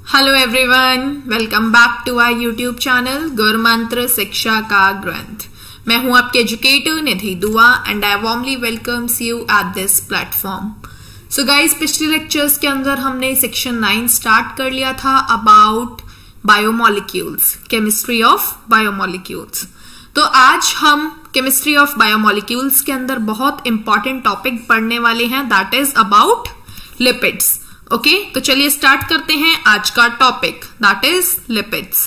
Hello everyone, welcome back to our YouTube channel Gurumantra Shiksha ka Granth. मैं हूं आपके educator Nidhi Dua and I warmly welcomes you at this platform. So guys, पिछले lectures के अंदर हमने सेक्शन 9 स्टार्ट कर लिया था about biomolecules, chemistry of biomolecules. तो आज हम केमिस्ट्री ऑफ बायोमोलिक्यूल्स के अंदर बहुत इंपॉर्टेंट टॉपिक पढ़ने वाले हैं, that is about lipids. Okay, तो चलिए स्टार्ट करते हैं आज का टॉपिक, दैट इज लिपिड्स।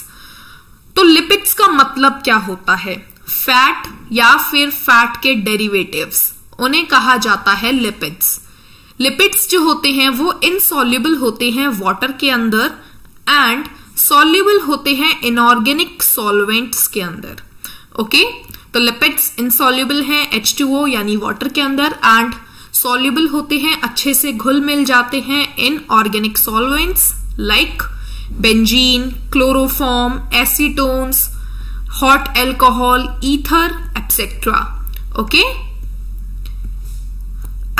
तो लिपिड्स का मतलब क्या होता है? फैट या फिर फैट के डेरिवेटिव्स, उन्हें कहा जाता है लिपिड्स। लिपिड्स जो होते हैं वो इनसॉल्युबल होते हैं वाटर के अंदर एंड सॉल्युबल होते हैं इनऑर्गेनिक सॉल्वेंट्स के अंदर। ओके, तो लिपिड्स इनसॉल्युबल हैं H2O यानी वाटर के अंदर एंड सॉल्युबल होते हैं, अच्छे से घुल मिल जाते हैं in organic solvents like benzene, chloroform, acetones, hot alcohol, ether etcetera. Okay,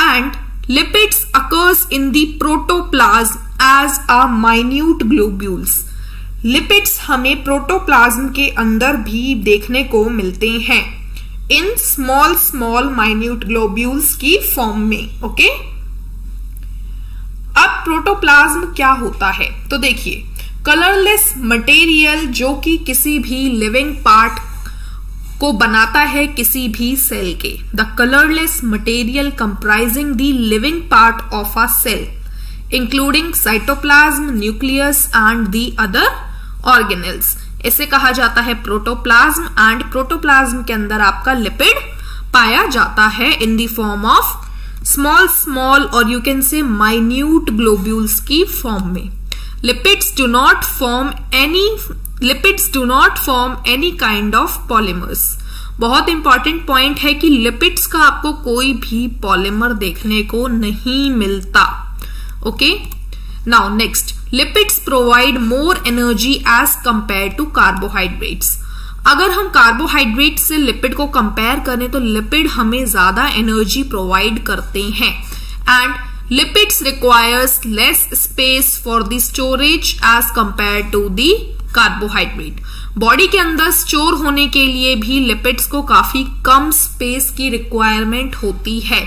and lipids occurs in the protoplasm as a minute globules. Lipids हमें प्रोटोप्लाज्म के अंदर भी देखने को मिलते हैं इन स्मॉल माइन्यूट ग्लोब्यूल्स की फॉर्म में। ओके, अब प्रोटोप्लाज्म क्या होता है? तो देखिए, कलरलेस मटेरियल जो कि किसी भी लिविंग पार्ट को बनाता है किसी भी सेल के। The colourless material comprising the living part of a cell including cytoplasm, nucleus and the other organelles, इसे कहा जाता है प्रोटोप्लाज्म। एंड प्रोटोप्लाज्म के अंदर आपका लिपिड पाया जाता है in the form of small और you can say minute globules की फॉर्म में। Lipids do not form any kind of polymers. बहुत इंपॉर्टेंट पॉइंट है कि लिपिड्स का आपको कोई भी पॉलीमर देखने को नहीं मिलता। Okay, now next, lipids provide more energy as compare to carbohydrates. अगर हम कार्बोहाइड्रेट से लिपिड को कंपेयर करें तो लिपिड हमें ज्यादा एनर्जी प्रोवाइड करते हैं and lipids requires less space for the storage as compare to the carbohydrate. Body के अंदर स्टोर होने के लिए भी लिपिड्स को काफी कम स्पेस की रिक्वायरमेंट होती है।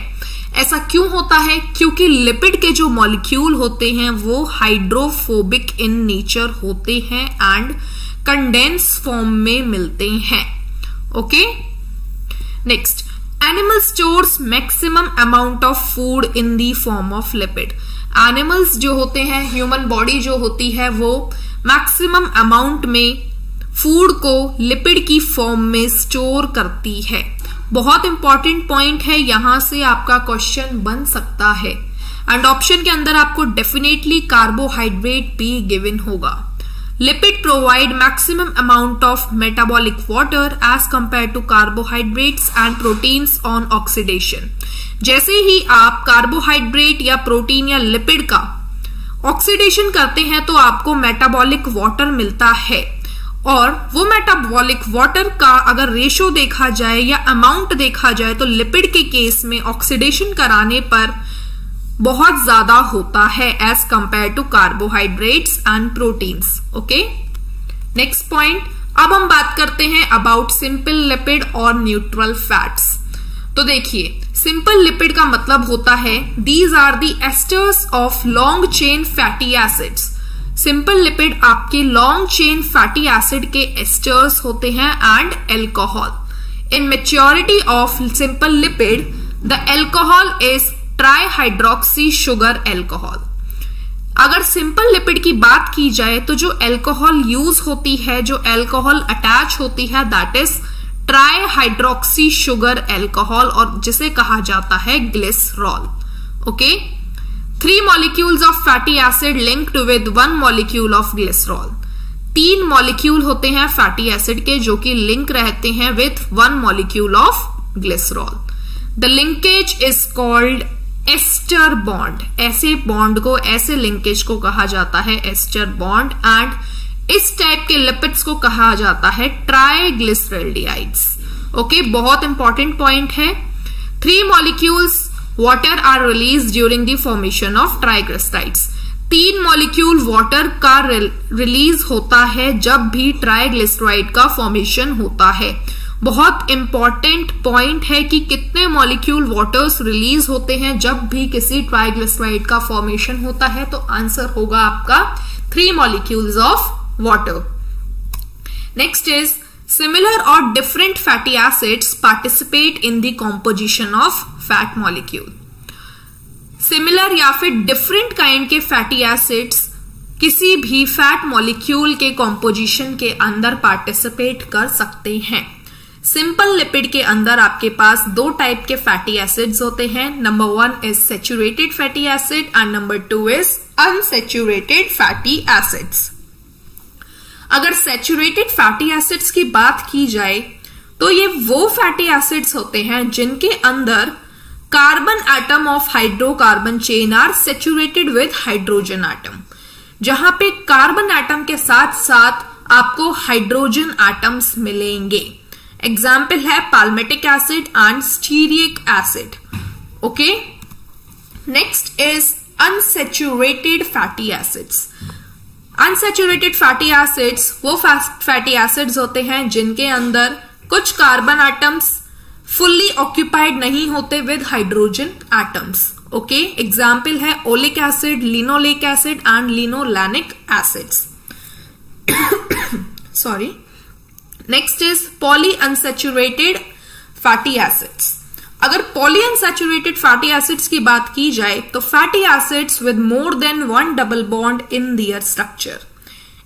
ऐसा क्यों होता है? क्योंकि लिपिड के जो मॉलिक्यूल होते हैं वो हाइड्रोफोबिक इन नेचर होते हैं एंड कंडेंस फॉर्म में मिलते हैं। Okay, next, animal stores maximum amount of food in the form of lipid. Animals जो होते हैं, ह्यूमन बॉडी जो होती है वो मैक्सिमम अमाउंट में फूड को लिपिड की फॉर्म में स्टोर करती है। बहुत इंपॉर्टेंट पॉइंट है, यहां से आपका क्वेश्चन बन सकता है एंड ऑप्शन के अंदर आपको डेफिनेटली कार्बोहाइड्रेट भी गिवन होगा। Lipid provide maximum amount of metabolic water as compare to carbohydrates and proteins on oxidation. जैसे ही आप कार्बोहाइड्रेट या प्रोटीन या लिपिड का ऑक्सीडेशन करते हैं तो आपको मेटाबॉलिक वाटर मिलता है, और वो मेटाबॉलिक वाटर का अगर रेशो देखा जाए या अमाउंट देखा जाए तो लिपिड के केस में ऑक्सीडेशन कराने पर बहुत ज्यादा होता है as compare to carbohydrates and proteins. Okay, next point, अब हम बात करते हैं अबाउट सिंपल लिपिड और न्यूट्रल फैट्स। तो देखिए, सिंपल लिपिड का मतलब होता है these are the esters of long chain fatty acids. Simple lipid आपके लॉन्ग चेन फैटी एसिड के एस्टर्स होते हैं and alcohol. In maturity of simple lipid the alcohol is trihydroxy sugar alcohol. अगर simple lipid की बात की जाए तो जो एल्कोहल यूज होती है, जो एल्कोहल अटैच होती है, that is trihydroxy sugar alcohol, और जिसे कहा जाता है glycerol. Okay, 3 molecules of fatty acid linked with 1 molecule of glycerol। 3 molecule होते हैं फैटी एसिड के जो कि लिंक रहते हैं with 1 molecule of glycerol। The linkage is called ester bond. ऐसे बॉन्ड को, ऐसे लिंकेज को कहा जाता है एस्टर बॉन्ड एंड इस टाइप के लिपिड्स को कहा जाता है ट्राइग्लिसरॉल्डिहाइड्स। ओके, बहुत इंपॉर्टेंट पॉइंट है। 3 molecules water are released during the formation of triglycerides। 3 molecule water का रिलीज होता है जब भी ट्राइग्लिसराइड का फॉर्मेशन होता है। बहुत इंपॉर्टेंट पॉइंट है कि कितने मॉलिक्यूल वाटर्स रिलीज होते हैं जब भी किसी ट्राइग्लिसराइड का फॉर्मेशन होता है, तो आंसर होगा आपका 3 molecules of water. Next is similar और different fatty acids participate in the composition of fat molecule. Similar या फिर डिफरेंट काइंड के फैटी एसिड्स किसी भी फैट मॉलिक्यूल के कॉम्पोजिशन के अंदर पार्टिसिपेट कर सकते हैं। सिंपल लिपिड के अंदर आपके पास 2 टाइप के फैटी एसिड्स होते हैं। Number 1 is saturated fatty acid and number 2 is unsaturated fatty acids. अगर सैचुरेटेड फैटी एसिड्स की बात की जाए तो ये वो फैटी एसिड्स होते हैं जिनके अंदर carbon atom of hydrocarbon chain are saturated with hydrogen atom, जहां पे कार्बन एटम के साथ साथ आपको हाइड्रोजन एटम्स मिलेंगे। एग्जाम्पल है palmitic acid and stearic acid. Okay, next is unsaturated fatty acids. Unsaturated fatty acids वो फैटी एसिड्स होते हैं जिनके अंदर कुछ कार्बन एटम्स फुल्ली ऑक्यूपाइड नहीं होते with hydrogen atoms. Okay, example है oleic acid, linoleic acid and linolenic acids. Sorry. Next is poly unsaturated fatty acids. अगर पॉली अनसैचुरेटेड फैटी एसिड्स की बात की जाए तो fatty acids with more than 1 double bond in their structure.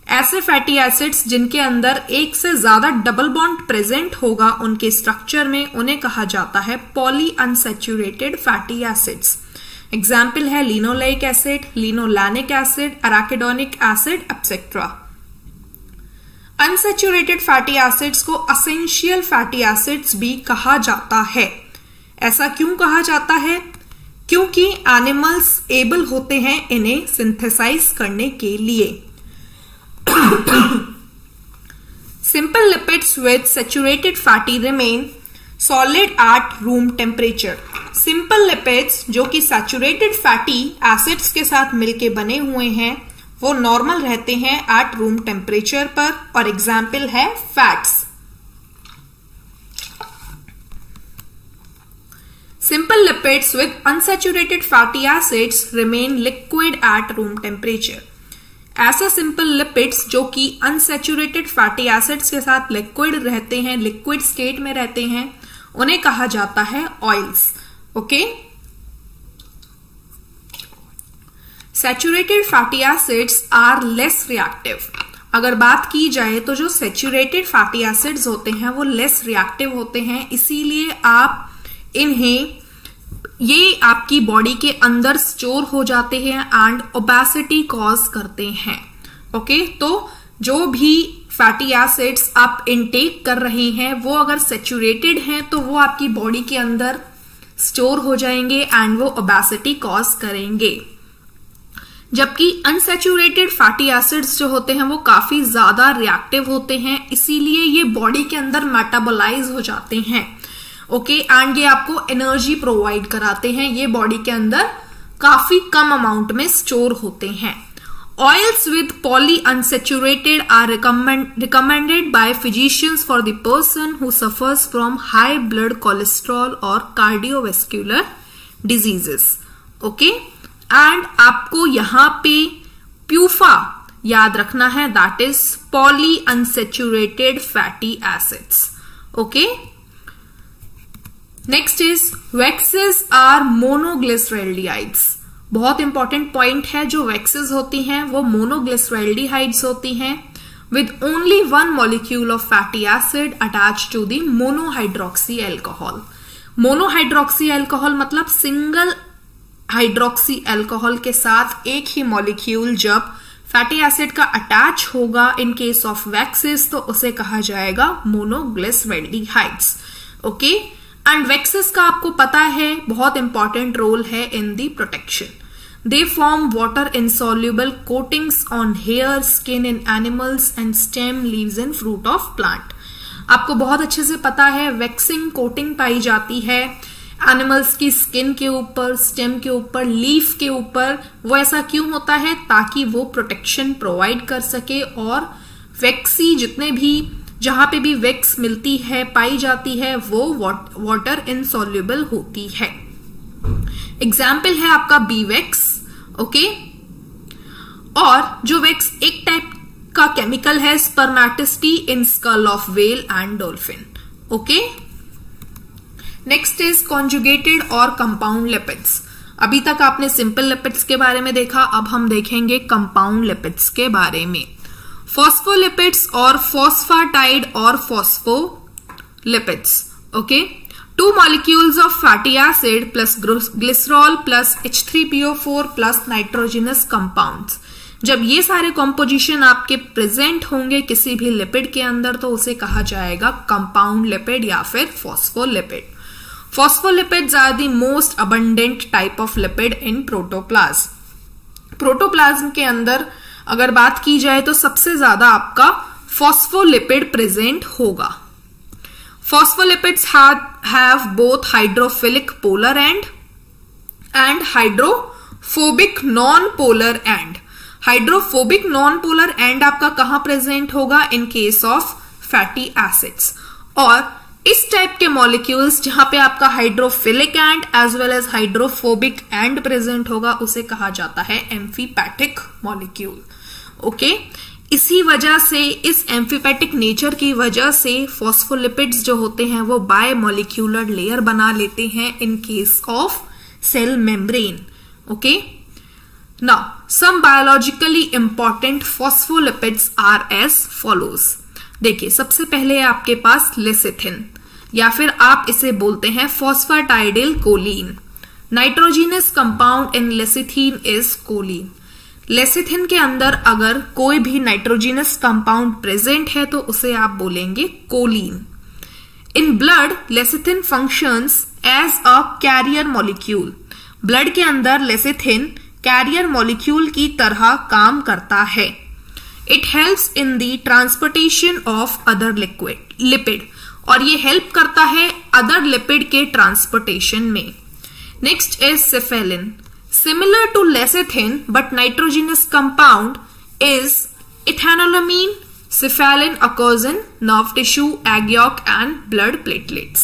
ऐसे fatty acids जिनके अंदर एक से ज्यादा डबल बॉन्ड प्रेजेंट होगा उनके स्ट्रक्चर में, उन्हें कहा जाता है poly unsaturated fatty acids. Example है linoleic acid, linolenic acid, arachidonic acid etcetera. Unsaturated fatty acids को असेंशियल फैटी एसिड्स भी कहा जाता है। ऐसा क्यों कहा जाता है? क्योंकि एनिमल्स एबल होते हैं इन्हें सिंथेसाइज करने के लिए। Simple lipids with saturated fatty remain solid at room temperature. Simple lipids जो कि saturated fatty acids के साथ मिलके बने हुए हैं वो नॉर्मल रहते हैं at room temperature पर, और एग्जाम्पल है fats. Simple lipids with unsaturated fatty acids remain liquid at room temperature. ऐसे सिंपल लिपिड्स जो कि अनसैचुरेटेड फैटी एसिड्स के साथ लिक्विड रहते हैं, लिक्विड स्टेट में रहते हैं, उन्हें कहा जाता है oils. Okay, saturated fatty acids are less reactive. अगर बात की जाए तो जो सैचुरेटेड फैटी एसिड्स होते हैं वो लेस रिएक्टिव होते हैं, इसीलिए आप इन्हें ये आपकी बॉडी के अंदर स्टोर हो जाते हैं एंड ओबेसिटी कॉज करते हैं। ओके, तो जो भी फैटी एसिड्स आप इनटेक कर रहे हैं वो अगर सैचुरेटेड हैं तो वो आपकी बॉडी के अंदर स्टोर हो जाएंगे एंड वो ओबेसिटी कॉज करेंगे। जबकि अनसैचुरेटेड फैटी एसिड्स जो होते हैं वो काफी ज्यादा रिएक्टिव होते हैं, इसीलिए ये बॉडी के अंदर मेटाबोलाइज हो जाते हैं। ओके, एंड ये आपको एनर्जी प्रोवाइड कराते हैं, ये बॉडी के अंदर काफी कम अमाउंट में स्टोर होते हैं। Oils with poly unsaturated are recommended by physicians for the person who suffers from high blood cholesterol और कार्डियोवेस्क्युलर डिजीजेस। ओके, एंड आपको यहां पे प्यूफा याद रखना है, that is poly unsaturated fatty acids. Okay, next is waxes or monoglyceraldehydes. बहुत important point है, जो वैक्सेस होती हैं वो मोनोग्लिसरैल्डिहाइड्स होती हैं with only 1 molecule of fatty acid attached to the monohydroxy alcohol. Monohydroxy alcohol मतलब सिंगल हाइड्रोक्सी एल्कोहल के साथ एक ही मॉलिक्यूल जब फैटी एसिड का अटैच होगा इन केस ऑफ वैक्सेस तो उसे कहा जाएगा मोनोग्लिसरैल्डिहाइड्स। ओके, एंड वैक्सेस का आपको पता है बहुत इंपॉर्टेंट रोल है in the protection. They form water insoluble coatings on hair, skin in animals and stem, leaves and fruit of plant. आपको बहुत अच्छे से पता है वैक्सिंग कोटिंग पाई जाती है एनिमल्स की स्किन के ऊपर, स्टेम के ऊपर, लीफ के ऊपर। वो ऐसा क्यों होता है? ताकि वो प्रोटेक्शन प्रोवाइड कर सके और वैक्सी जितने भी जहां पे भी वैक्स मिलती है, पाई जाती है, वो वाटर इनसॉल्युबल होती है। एग्जाम्पल है आपका बी वैक्स। ओके, और जो वैक्स एक टाइप का केमिकल है spermaceti in skull of whale and dolphin. Okay, next is conjugated और कंपाउंड लिपिड्स। अभी तक आपने सिंपल लिपिड्स के बारे में देखा, अब हम देखेंगे कंपाउंड लिपिड्स के बारे में। फॉस्फोलिपिड्स और फॉस्फाटाइड और phospholipids. Okay, 2 molecules of fatty acid plus glycerol plus H3PO4 plus nitrogenous compounds। जब ये सारे कॉम्पोजिशन आपके प्रेजेंट होंगे किसी भी लिपिड के अंदर तो उसे कहा जाएगा कंपाउंड लिपिड या फिर phospholipid. Phospholipids are the most abundant type of lipid in protoplasm। Protoplasm के अंदर अगर बात की जाए तो सबसे ज्यादा आपका फॉस्फोलिपिड प्रेजेंट होगा। Phospholipids have both hydrophilic polar end and hydrophobic non-polar end। Hydrophobic non polar end आपका कहां प्रेजेंट होगा? In case of fatty acids. और इस टाइप के मॉलिक्यूल्स जहां पे आपका hydrophilic end as well as hydrophobic end present होगा उसे कहा जाता है एम्फीपैथिक मॉलिक्यूल। ओके, इसी वजह से, इस एम्फीपैथिक नेचर की वजह से फॉस्फोलिपिड्स जो होते हैं वो बाय मॉलिक्यूलर लेयर बना लेते हैं in case of cell membrane. Okay, now some biologically important phospholipids are as follows. देखिए, सबसे पहले आपके पास लेसिथिन या फिर आप इसे बोलते हैं phosphatidyl choline. Nitrogenous compound in lecithin is choline. Lecithin के अंदर अगर कोई भी नाइट्रोजीनस कंपाउंड प्रेजेंट है तो उसे आप बोलेंगे choline. In blood lecithin functions as a carrier molecule. Blood के अंदर लेसिथिन कैरियर मॉलिक्यूल की तरह काम करता है। It helps in the transportation of other lipid, और ये हेल्प करता है अदर लिपिड के ट्रांसपोर्टेशन में। Next is cephalin. Similar to lecithin but nitrogenous compound is ethanolamine. Cephalin occurs in nerve tissue, egg yolk and blood platelets.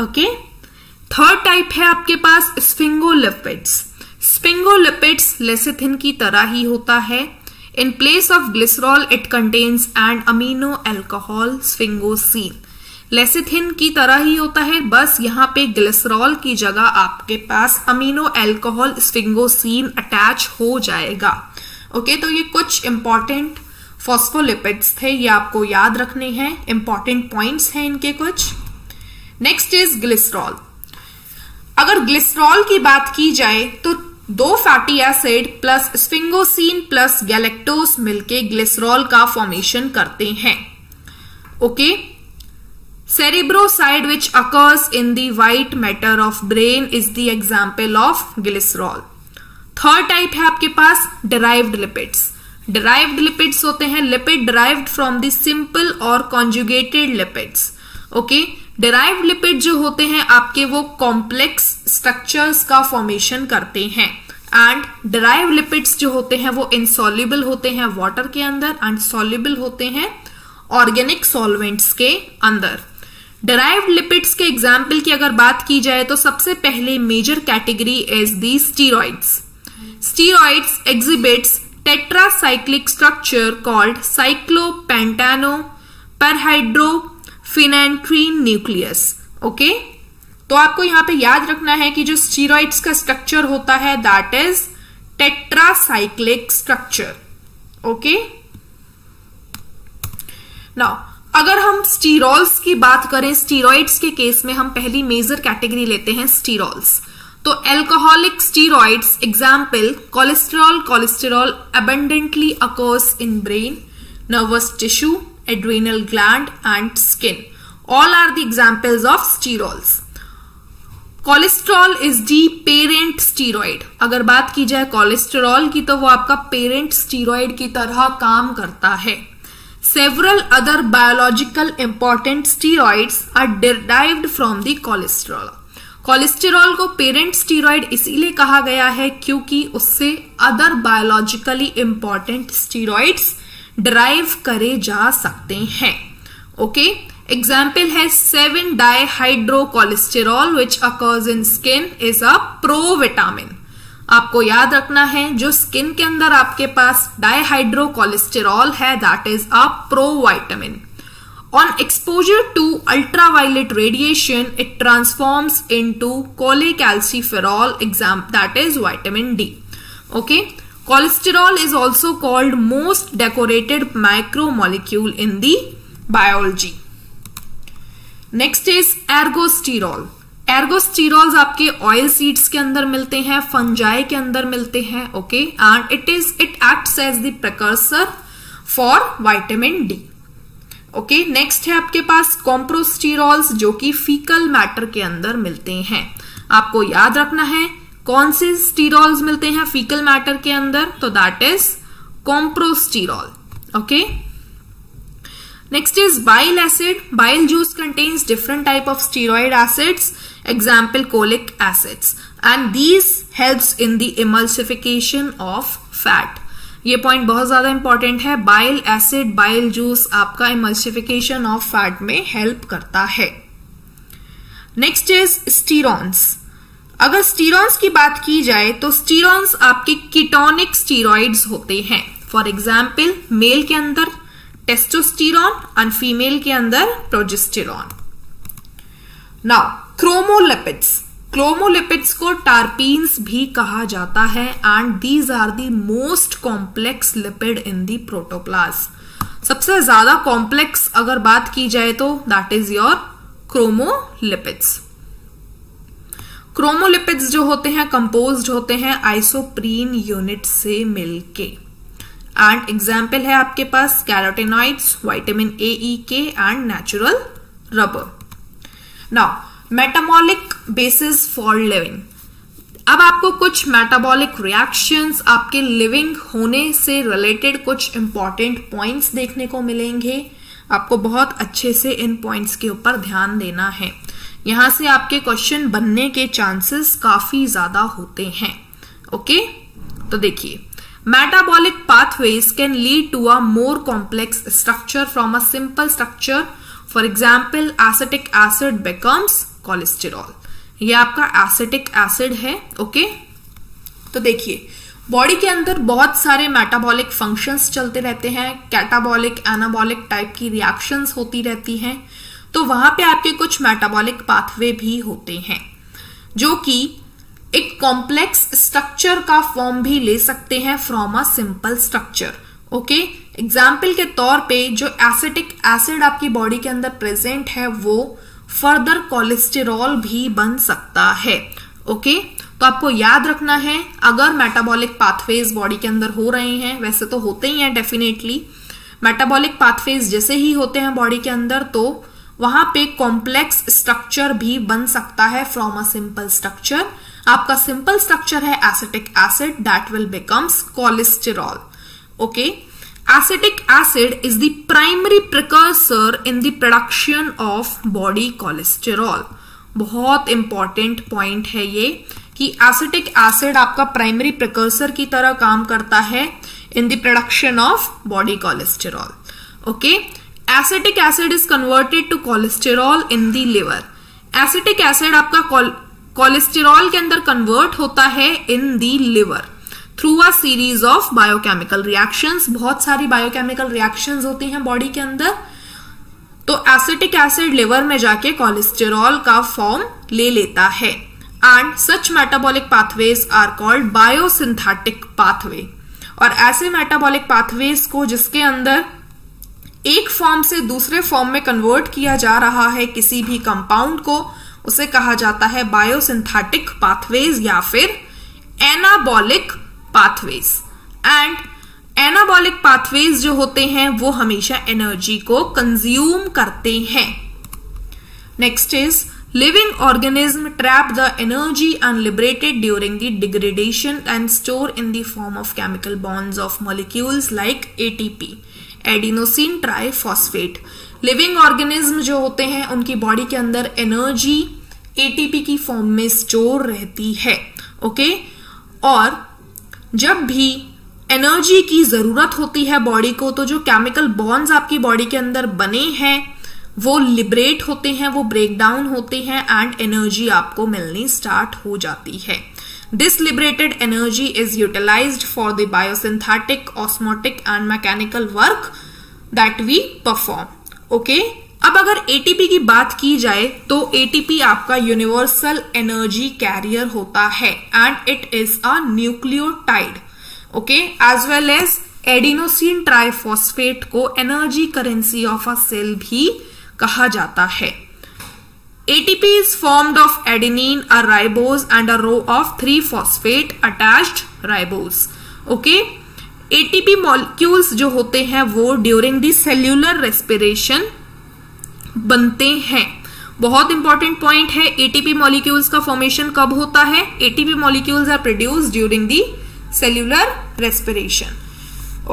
Okay. Third type है आपके पास sphingolipids. Sphingolipids lecithin की तरह ही होता है। In place of glycerol it contains an amino alcohol sphingosine। Lecithin की तरह ही होता है, बस यहाँ पे ग्लिसरॉल की जगह आपके पास अमीनो एल्कोहल स्फिंगोसीन अटैच हो जाएगा। ओके, तो ये कुछ इंपॉर्टेंट फॉस्फोलिपिड्स थे, ये आपको याद रखने हैं, इंपॉर्टेंट पॉइंट्स हैं इनके कुछ। Next is glycerol. अगर ग्लिसरॉल की बात की जाए तो 2 fatty acid plus sphingosine plus galactose मिलके ग्लिसरॉल का फॉर्मेशन करते हैं। Okay, Cerebroside which occurs in the white matter of brain is the example of glycerol। Third type है आपके पास derived lipids। derived lipids होते हैं lipid derived from the simple और conjugated lipids। Okay, derived lipid जो होते हैं आपके वो complex structures का formation करते हैं, and derived lipids जो होते हैं वो insoluble होते हैं water के अंदर and soluble होते हैं organic solvents के अंदर। डिराइव्ड लिपिड्स के एग्जाम्पल की अगर बात की जाए तो सबसे पहले major category is the steroids. Steroids exhibits tetracyclic structure called cyclopentano perhydrophenanthrene nucleus. Okay, तो आपको यहां पे याद रखना है कि जो स्टीरॉइड्स का स्ट्रक्चर होता है that is tetracyclic structure. Okay, now अगर हम स्टीरॉल्स की बात करें, स्टीरॉइड्स के केस में हम पहली मेजर कैटेगरी लेते हैं स्टीरॉल्स। तो alcoholic steroids example cholesterol. Cholesterol abundantly occurs in brain, nervous tissue, adrenal gland and skin. All are the examples of sterols. Cholesterol is the parent steroid. अगर बात की जाए कोलेस्टेरॉल की तो वो आपका पेरेंट स्टीरॉइड की तरह काम करता है। Several other biological important steroids are derived from the cholesterol। Cholesterol को पेरेंट स्टीरॉयड इसीलिए कहा गया है क्योंकि उससे other biologically important steroids derive करे जा सकते हैं। ओके, एग्जाम्पल है 7-डाइहाइड्रोकोलेस्टेरॉल which occurs in skin is a provitamin. आपको याद रखना है जो स्किन के अंदर आपके पास डाइहाइड्रोकोलेस्टेरॉल है that is a provitamin. On exposure to ultraviolet radiation, it transforms into cholecalciferol, that is vitamin D. Okay, cholesterol is also called most decorated macromolecule in the biology. Next is ergosterol. Ergosterols आपके oil seeds के अंदर मिलते हैं, fungi के अंदर मिलते हैं, okay, and it acts as the precursor for vitamin D. Okay, next है आपके पास कॉम्प्रोस्टीरोल्स जो कि फीकल मैटर के अंदर मिलते हैं। आपको याद रखना है कौन से स्टीरोल्स मिलते हैं फीकल मैटर के अंदर, तो that is coprosterol. Okay, next is bile acid. Bile juice contains different type of steroid acids, example cholic acids, and these helps in the emulsification of fat. ये पॉइंट बहुत ज्यादा important है। Bile acid, bile juice आपका emulsification of fat में help करता है। Next is sterones. अगर sterones की बात की जाए तो स्टीरॉन्स आपके कीटोनिक स्टीरॉइड्स होते हैं। फॉर एग्जाम्पल मेल के अंदर टेस्टोस्टेरोन एंड फीमेल के अंदर प्रोजेस्टेरॉन। नाउ क्रोमोलिपिड्स। क्रोमोलिपिड्स को टार्पीन्स भी कहा जाता है and these are the most complex lipid in the protoplasm. सबसे ज्यादा कॉम्प्लेक्स अगर बात की जाए तो that is your chromolipids. Chromolipids जो होते हैं कंपोज्ड होते हैं आइसोप्रीन यूनिट से मिलके, एंड एग्जाम्पल है आपके पास कैरोटेनॉइड्स, विटामिन ए, ई, के and natural rubber. Now metabolic basis for living. अब आपको कुछ मेटाबॉलिक रिएक्शंस आपके लिविंग होने से रिलेटेड कुछ इंपॉर्टेंट पॉइंट्स देखने को मिलेंगे। आपको बहुत अच्छे से इन पॉइंट्स के ऊपर ध्यान देना है, यहां से आपके क्वेश्चन बनने के चांसेस काफी ज्यादा होते हैं। ओके, तो देखिए metabolic pathways can lead to a more complex structure from a simple structure. For example acetic acid becomes cholesterol. ये आपका एसिटिक एसिड है। ओके, तो देखिए बॉडी के अंदर बहुत सारे मेटाबॉलिक फंक्शंस चलते रहते हैं, कैटाबॉलिक, एनाबॉलिक टाइप की रिएक्शंस होती रहती हैं, तो वहां पे आपके कुछ मेटाबॉलिक पाथवे भी होते हैं जो कि एक कॉम्प्लेक्स स्ट्रक्चर का फॉर्म भी ले सकते हैं from a simple structure. Okay, example के तौर पे जो एसिटिक एसिड आपकी बॉडी के अंदर प्रेजेंट है वो फर्दर कोलेस्टेरॉल भी बन सकता है। ओके, तो आपको याद रखना है अगर मेटाबॉलिक पाथवेज बॉडी के अंदर हो रहे हैं, वैसे तो होते ही हैं डेफिनेटली, मेटाबॉलिक पाथवेज जैसे ही होते हैं बॉडी के अंदर तो वहां पे कॉम्प्लेक्स स्ट्रक्चर भी बन सकता है फ्रॉम अ सिंपल स्ट्रक्चर। आपका सिंपल स्ट्रक्चर है acetic acid, that will becomes cholesterol. Okay, acetic acid is the primary precursor in the production of body cholesterol। बहुत इंपॉर्टेंट पॉइंट है ये कि एसिटिक एसिड आपका प्राइमरी प्रिकर्सर की तरह काम करता है in the production of body cholesterol. Okay, acetic acid is converted to cholesterol in the liver. Acetic acid आपका कोलेस्टेरॉल के अंदर कन्वर्ट होता है in the liver through a series of biochemical reactions. बहुत सारी बायोकेमिकल रिएक्शंस होती हैं body के अंदर, तो एसिटिक एसिड लिवर में जाके कोलेस्टेरॉल का फॉर्म ले लेता है and such metabolic pathways are called biosynthetic pathway. और ऐसे मेटाबॉलिक पाथवेज को जिसके अंदर एक फॉर्म से दूसरे फॉर्म में कन्वर्ट किया जा रहा है किसी भी कंपाउंड को, उसे कहा जाता है बायोसिंथेटिक पाथवेज या फिर anabolic pathways. And anabolic pathways जो होते हैं वो हमेशा एनर्जी को कंज्यूम करते हैं। Next is living organism trap the energy and liberate it during the degradation and store in the form of chemical bonds of molecules like ATP, adenosine triphosphate. Living organism जो होते हैं उनकी body के अंदर energy ATP की form में store रहती है। ओके, और जब भी एनर्जी की जरूरत होती है बॉडी को, तो जो केमिकल बॉन्ड्स आपकी बॉडी के अंदर बने हैं वो लिबरेट होते हैं, वो ब्रेक डाउन होते हैं एंड एनर्जी आपको मिलनी स्टार्ट हो जाती है। This liberated energy is utilized for the biosynthetic, osmotic and mechanical work that we perform. Okay, अब अगर एटीपी की बात की जाए तो एटीपी आपका यूनिवर्सल एनर्जी कैरियर होता है and it is a nucleotide. Okay, as well as adenosine triphosphate को energy currency of a cell भी कहा जाता है। ATP is formed of adenine, a ribose and a row of 3-phosphate attached ribose. Okay, ATP molecules जो होते हैं वो during the cellular respiration बनते हैं। बहुत इंपॉर्टेंट पॉइंट है, ATP मॉलिक्यूल्स का फॉर्मेशन कब होता है? ATP molecules are produced during the cellular respiration.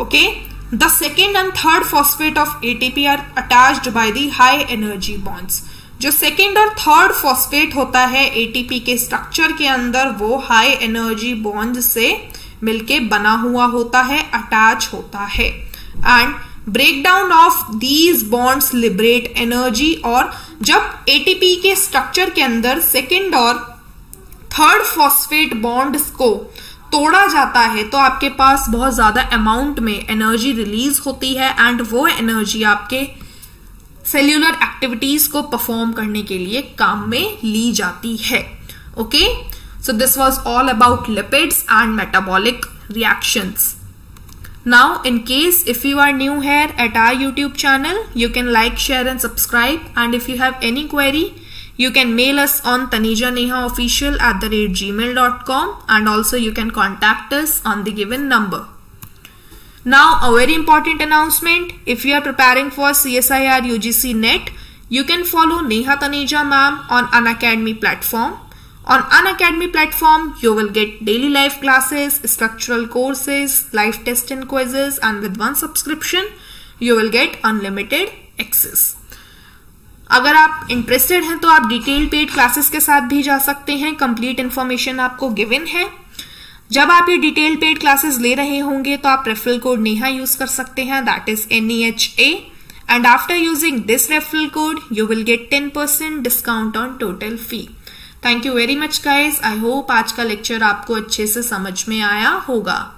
Okay, the second and third phosphate of ATP are attached by the high energy bonds. जो second और थर्ड फॉस्फेट होता है ATP के स्ट्रक्चर के अंदर वो हाई एनर्जी बॉन्ड से मिलके बना हुआ होता है, अटैच होता है and breakdown of these bonds liberate energy. और जब एटीपी के स्ट्रक्चर के अंदर सेकेंड और थर्ड फॉस्फेट बॉन्ड्स को तोड़ा जाता है तो आपके पास बहुत ज्यादा अमाउंट में एनर्जी रिलीज होती है एंड वो एनर्जी आपके सेल्यूलर एक्टिविटीज को परफॉर्म करने के लिए काम में ली जाती है। Okay, so this was all about lipids and metabolic reactions. Now in case if you are new here at our YouTube channel, you can like, share and subscribe, and if you have any query, you can mail us on tanejanehaofficial@gmail.com, and also you can contact us on the given number. Now a very important announcement, if you are preparing for CSIR UGC NET, you can follow Neha Taneja ma'am on Unacademy platform. On Unacademy platform, you will get daily live classes, structural courses, live test and quizzes, and with one subscription, you will get unlimited access. अगर आप interested हैं तो आप detail paid classes के साथ भी जा सकते हैं, कंप्लीट इन्फॉर्मेशन आपको गिवन है। जब आप ये डिटेल पेड क्लासेस ले रहे होंगे तो आप रेफरल कोड नेहा यूज कर सकते हैं, that is NEHA, and after using this referral code you will get 10% discount on total fee. Thank you very much guys. I hope आज का लेक्चर आपको अच्छे से समझ में आया होगा।